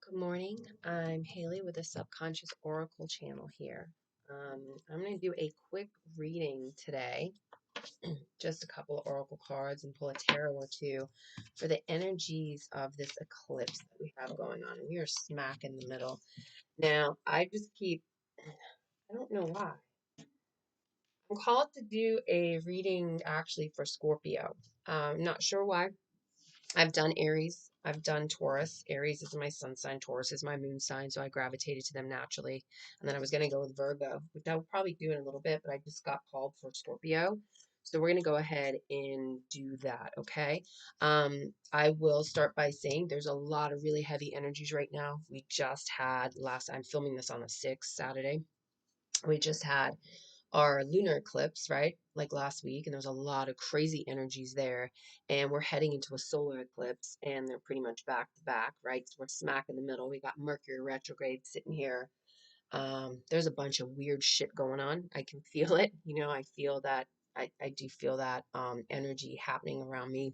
Good morning. I'm Haley with the Subconscious Oracle channel here. I'm going to do a quick reading today, just a couple of oracle cards and pull a tarot or two for the energies of this eclipse that we have going on. And we are smack in the middle. Now, I don't know why. I'm called to do a reading actually for Scorpio. Not sure why. I've done Aries. I've done Taurus. Aries is my sun sign. Taurus is my moon sign. So I gravitated to them naturally. And then I was going to go with Virgo, which I'll probably do in a little bit, but I just got called for Scorpio. So we're going to go ahead and do that. Okay. I will start by saying there's a lot of really heavy energies right now. We just had I'm filming this on the 6th, Saturday. We just had our lunar eclipse, right? Like last week, and there's a lot of crazy energies there. And we're heading into a solar eclipse, and they're pretty much back to back, right? So we're smack in the middle. We got Mercury retrograde sitting here. There's a bunch of weird shit going on. I can feel it. I feel that. I do feel that energy happening around me.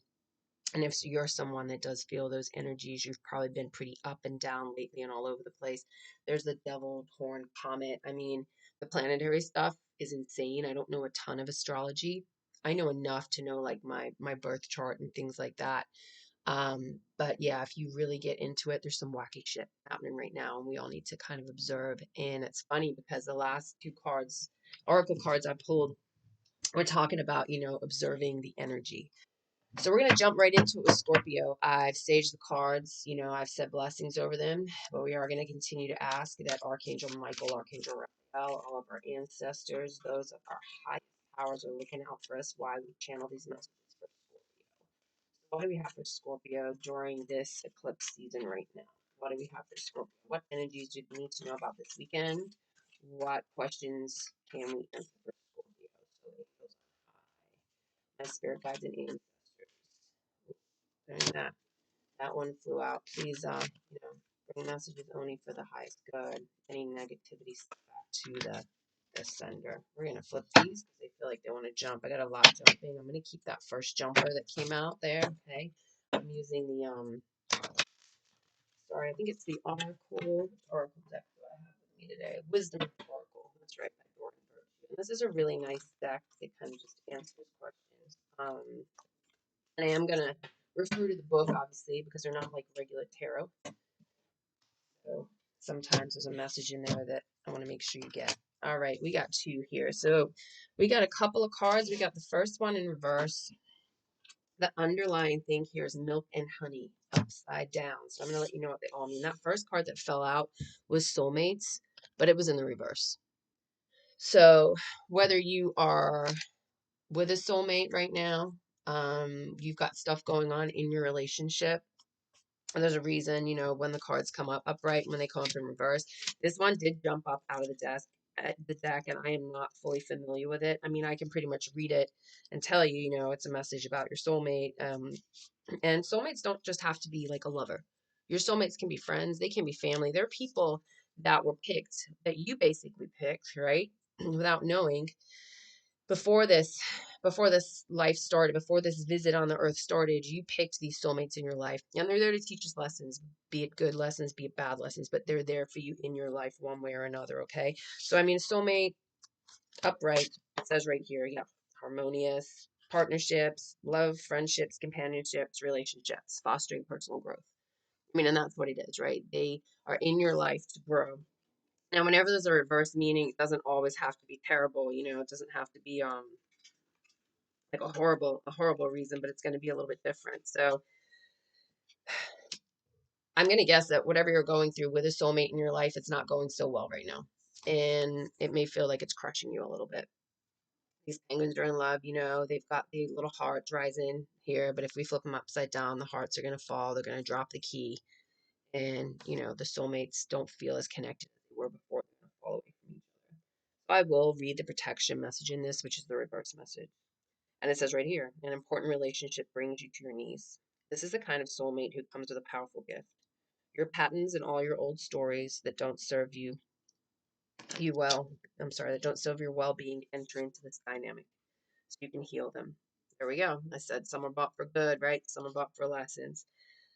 And if you're someone that does feel those energies, you've probably been pretty up and down lately and all over the place. There's the devil horn comet. I mean, the planetary stuff is insane. I don't know a ton of astrology. I know enough to know like my birth chart and things like that. But yeah, if you really get into it, there's some wacky shit happening right now, and we all need to kind of observe. And it's funny because the last two cards, oracle cards I pulled, we're talking about, observing the energy. So we're going to jump right into it with Scorpio. I've saged the cards, I've said blessings over them, but we are going to continue to ask that Archangel Michael, Archangel Raphael, all of our ancestors, those of our highest powers are looking out for us while we channel these messages for Scorpio. So what do we have for Scorpio during this eclipse season right now? What do we have for Scorpio? What energies do we need to know about this weekend? What questions can we answer for Scorpio? So it goes on high. My spirit guides and ancestors. And that one flew out. Please, bring messages only for the highest good. Any negativity sent back to the sender. We're gonna flip these because they feel like they want to jump. I got a lot jumping. I'm gonna keep that first jumper that came out there. Okay. I'm using the sorry, I think it's the Oracle deck that I have with me today. Wisdom Oracle. That's right, by Thornton Virtue. And this is a really nice deck. It kind of just answers questions. And I am gonna refer to the book obviously because they're not like regular tarot. So sometimes there's a message in there that I want to make sure you get. All right, we got two here. So we got a couple of cards. We got the first one in reverse. The underlying thing here is milk and honey upside down. So I'm going to let you know what they all mean. That first card that fell out was soulmates, but it was in the reverse. So whether you are with a soulmate right now, you've got stuff going on in your relationship, there's a reason, when the cards come up upright, when they come up in reverse. This one did jump up out of the deck, and I am not fully familiar with it. I mean, I can pretty much read it and tell you, it's a message about your soulmate. And soulmates don't just have to be like a lover. Your soulmates can be friends, they can be family. They're people that were picked, that you basically picked, right? Without knowing before this life started, before this visit on the earth started, you picked these soulmates in your life, and they're there to teach us lessons, be it good lessons, be it bad lessons, but they're there for you in your life one way or another. Okay, so I mean, soulmate upright, it says right here, yeah, harmonious partnerships, love, friendships, companionships, relationships, fostering personal growth. I mean, and that's what it is, right? They are in your life to grow. Now, whenever there's a reverse meaning, it doesn't always have to be terrible. It doesn't have to be like a horrible reason, but it's going to be a little bit different. So I'm going to guess that whatever you're going through with a soulmate in your life, it's not going so well right now. And it may feel like it's crushing you a little bit. These penguins are in love, they've got the little hearts rising here, but if we flip them upside down, the hearts are going to fall, they're going to drop the key. And, the soulmates don't feel as connected as they were before. They're going to fall away from each other. So I will read the protection message in this, which is the reverse message. And it says right here, an important relationship brings you to your knees. This is the kind of soulmate who comes with a powerful gift. Your patterns and all your old stories that don't serve that don't serve your well-being enter into this dynamic so you can heal them. There we go. I said some are bought for good, right? Some are bought for lessons.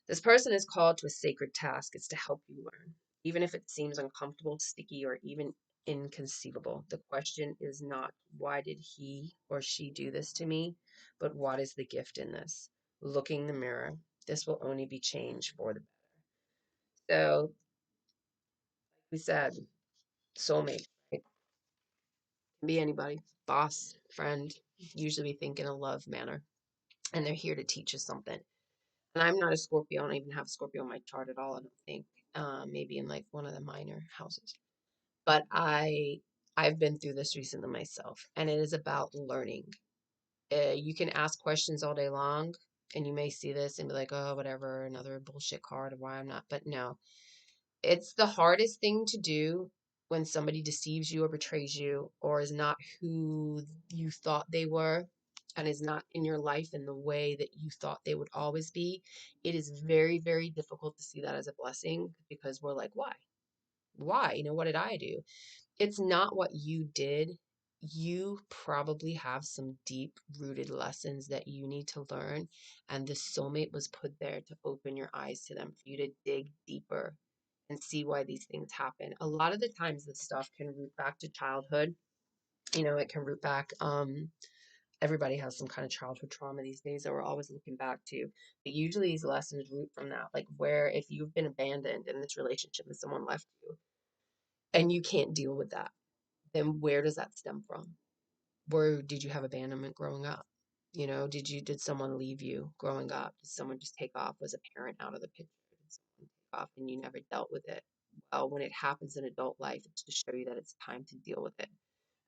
This person is called to a sacred task. It's to help you learn, even if it seems uncomfortable, sticky, or even inconceivable. The question is not, why did he or she do this to me? But what is the gift in this? Looking in the mirror, this will only be change for the better. So, we said, soulmate, right? Can be anybody, boss, friend, usually we think in a love manner, and they're here to teach us something. And I'm not a Scorpio. I don't even have Scorpio on my chart at all, I don't think. Maybe in like one of the minor houses. But I've been through this recently myself, and it is about learning. You can ask questions all day long, and you may see this and be like, oh, whatever, another bullshit card of why I'm not. But no, it's the hardest thing to do when somebody deceives you or betrays you or is not who you thought they were and is not in your life in the way that you thought they would always be. It is very, very difficult to see that as a blessing because we're like, why? Why? What did I do? It's not what you did. You probably have some deep rooted lessons that you need to learn. And the soulmate was put there to open your eyes to them, for you to dig deeper and see why these things happen. A lot of the times, this stuff can root back to childhood. It can root back. Everybody has some kind of childhood trauma these days that we're always looking back to. But usually, these lessons root from that. Like, where if you've been abandoned in this relationship and someone left you and you can't deal with that, then where does that stem from? Where did you have abandonment growing up? Did someone leave you growing up? Did someone just take off? Was a parent out of the picture? Did someone take off and you never dealt with it? Well, when it happens in adult life, it's to show you that it's time to deal with it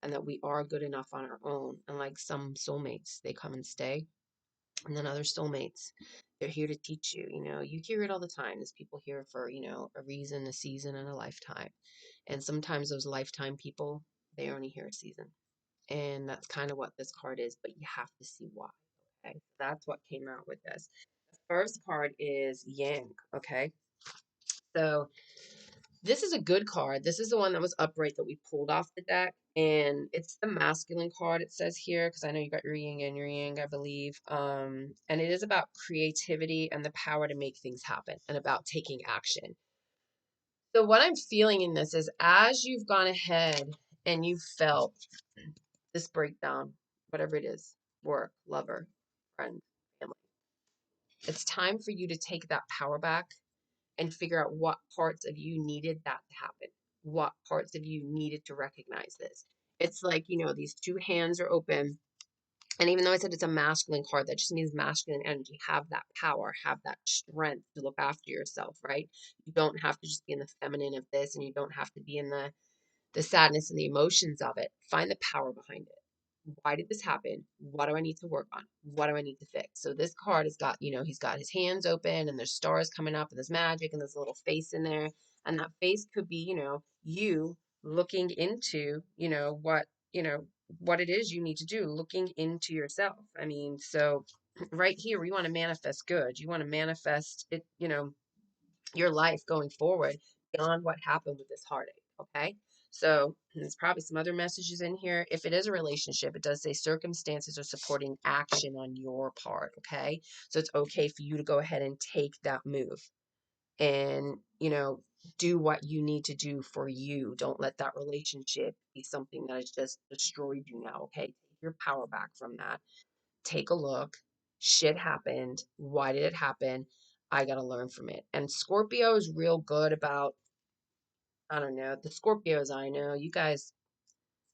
and that we are good enough on our own. And like some soulmates, they come and stay. And then other soulmates, they're here to teach you. You hear it all the time. There's people here for, a reason, a season, and a lifetime. And sometimes those lifetime people, they only hear a season. And that's kind of what this card is, but you have to see why. Okay. That's what came out with this. The first card is Yang. Okay. So this is a good card. This is the one that was upright that we pulled off the deck. And it's the masculine card, it says here, because I know you got your yin and your yang, I believe. And it is about creativity and the power to make things happen and about taking action. So what I'm feeling in this is as you've gone ahead and you've felt this breakdown, whatever it is, work, lover, friend, family, it's time for you to take that power back and figure out what parts of you needed that to happen. What parts of you needed to recognize this. It's like, these two hands are open. And even though I said it's a masculine card, that just means masculine energy. Have that power, have that strength to look after yourself, right? You don't have to just be in the feminine of this, and you don't have to be in the sadness and the emotions of it. Find the power behind it. Why did this happen? What do I need to work on? What do I need to fix? So this card has got, he's got his hands open and there's stars coming up and there's magic and there's a little face in there. And that face could be, you looking into, what it is you need to do, looking into yourself. I mean, so right here, we want to manifest good. You want to manifest it, your life going forward beyond what happened with this heartache. Okay. So there's probably some other messages in here. If it is a relationship, it does say circumstances are supporting action on your part. Okay. So it's okay for you to go ahead and take that move and, do what you need to do for you. Don't let that relationship be something that has just destroyed you now. Okay. Take your power back from that. Take a look. Shit happened. Why did it happen? I got to learn from it. And Scorpio is real good about, I don't know, the Scorpios I know, you guys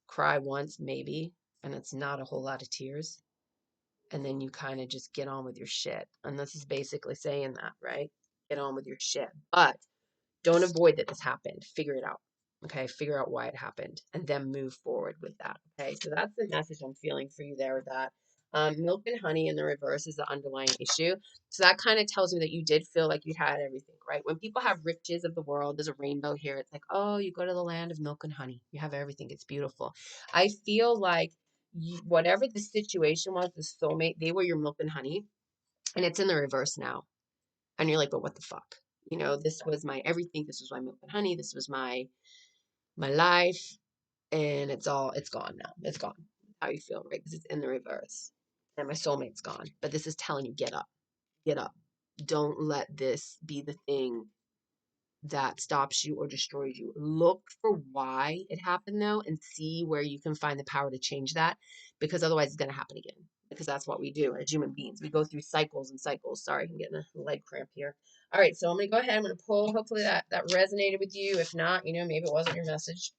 cry once, maybe, and it's not a whole lot of tears. And then you kind of just get on with your shit. And this is basically saying that, right? Get on with your shit. But don't avoid that this happened. Figure it out. Okay. Figure out why it happened and then move forward with that. Okay. So that's the message I'm feeling for you there with that. Milk and honey in the reverse is the underlying issue. So that kind of tells me that you did feel like you had everything, right? When people have riches of the world, there's a rainbow here. It's like, oh, you go to the land of milk and honey. You have everything. It's beautiful. I feel like whatever the situation was, the soulmate, they were your milk and honey. And it's in the reverse now. And you're like, but what the fuck? This was my everything. This was my milk and honey. This was my life. And it's gone now. It's gone. How you feel, right? Because it's in the reverse. And my soulmate's gone. But this is telling you, get up. Get up. Don't let this be the thing that stops you or destroys you. Look for why it happened though and see where you can find the power to change that, because otherwise it's going to happen again. Because that's what we do as human beings. We go through cycles and cycles. Sorry, I'm getting a leg cramp here. All right, so I'm going to go ahead. I'm going to pull. Hopefully that resonated with you. If not, maybe it wasn't your message.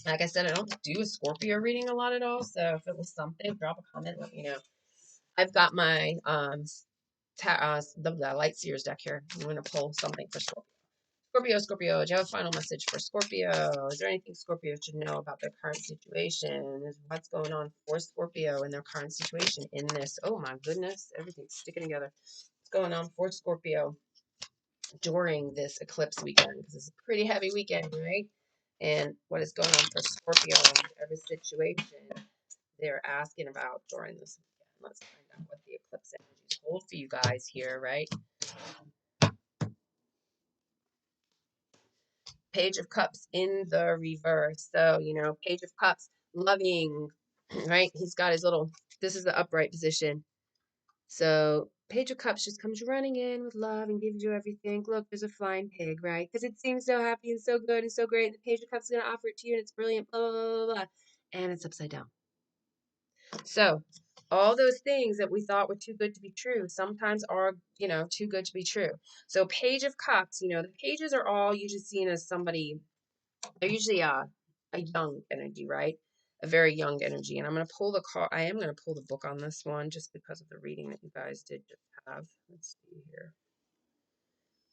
Like I said, I don't do a Scorpio reading a lot at all. So if it was something, drop a comment. Let me know. I've got my the Light Seers deck here. I'm going to pull something for Scorpio. Scorpio, do you have a final message for Scorpio? Is there anything Scorpio should know about their current situation? What's going on for Scorpio in their current situation in this? Oh my goodness, everything's sticking together. What's going on for Scorpio during this eclipse weekend? Because it's a pretty heavy weekend, right? And what is going on for Scorpio in whatever situation they're asking about during this weekend? Let's find out what the eclipse energies hold for you guys here, right? Page of Cups in the reverse. So, Page of Cups, loving, right? He's got his little, this is the upright position. So, Page of Cups just comes running in with love and gives you everything. Look, there's a flying pig, right? Because it seems so happy and so good and so great. And the Page of Cups is going to offer it to you and it's brilliant, blah, blah, blah, blah, blah. And it's upside down. So, all those things that we thought were too good to be true sometimes are, too good to be true. So, Page of Cups, the pages are all usually seen as somebody. They're usually a young energy, right? A very young energy. And I'm going to pull the card. I am going to pull the book on this one just because of the reading that you guys did just have. Let's see here.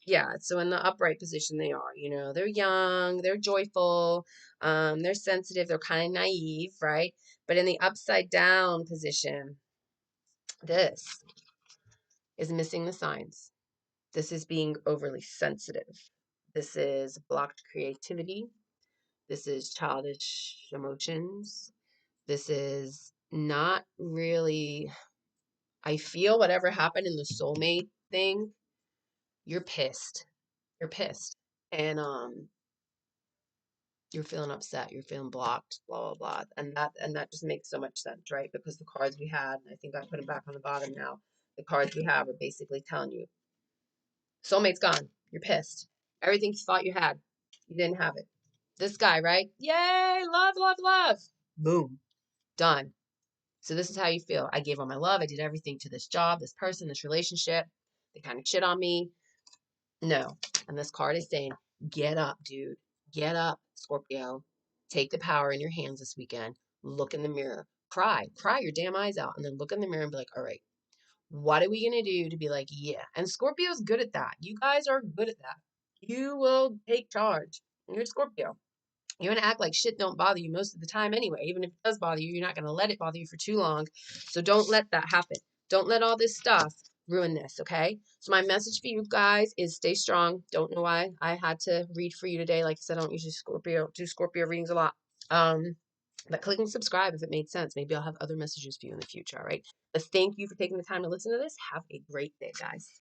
Yeah, so in the upright position they are, they're young, they're joyful, they're sensitive, they're kind of naive, right? But in the upside down position, this is missing the signs. This is being overly sensitive. This is blocked creativity. This is childish emotions. This is not really, I feel whatever happened in the soulmate thing, you're pissed. You're pissed. And you're feeling upset, you're feeling blocked, blah blah blah. And that just makes so much sense, right? Because the cards we had, and I think I put them back on the bottom now, the cards we have are basically telling you, soulmate's gone. You're pissed. Everything you thought you had, you didn't have it. This guy, right? Yay, love, love, love. Boom. Done. So this is how you feel. I gave all my love. I did everything to this job, this person, this relationship. They kind of shit on me. No. And this card is saying, get up, dude. Get up, Scorpio. Take the power in your hands this weekend. Look in the mirror. Cry. Cry your damn eyes out. And then look in the mirror and be like, all right, what are we going to do to be like, yeah. And Scorpio's good at that. You guys are good at that. You will take charge. You're Scorpio. You're going to act like shit don't bother you most of the time anyway. Even if it does bother you, you're not going to let it bother you for too long. So don't let that happen. Don't let all this stuff ruin this, okay? So my message for you guys is stay strong. Don't know why I had to read for you today. Like I said, I don't usually do Scorpio readings a lot. But click and subscribe if it made sense. Maybe I'll have other messages for you in the future, all right? But thank you for taking the time to listen to this. Have a great day, guys.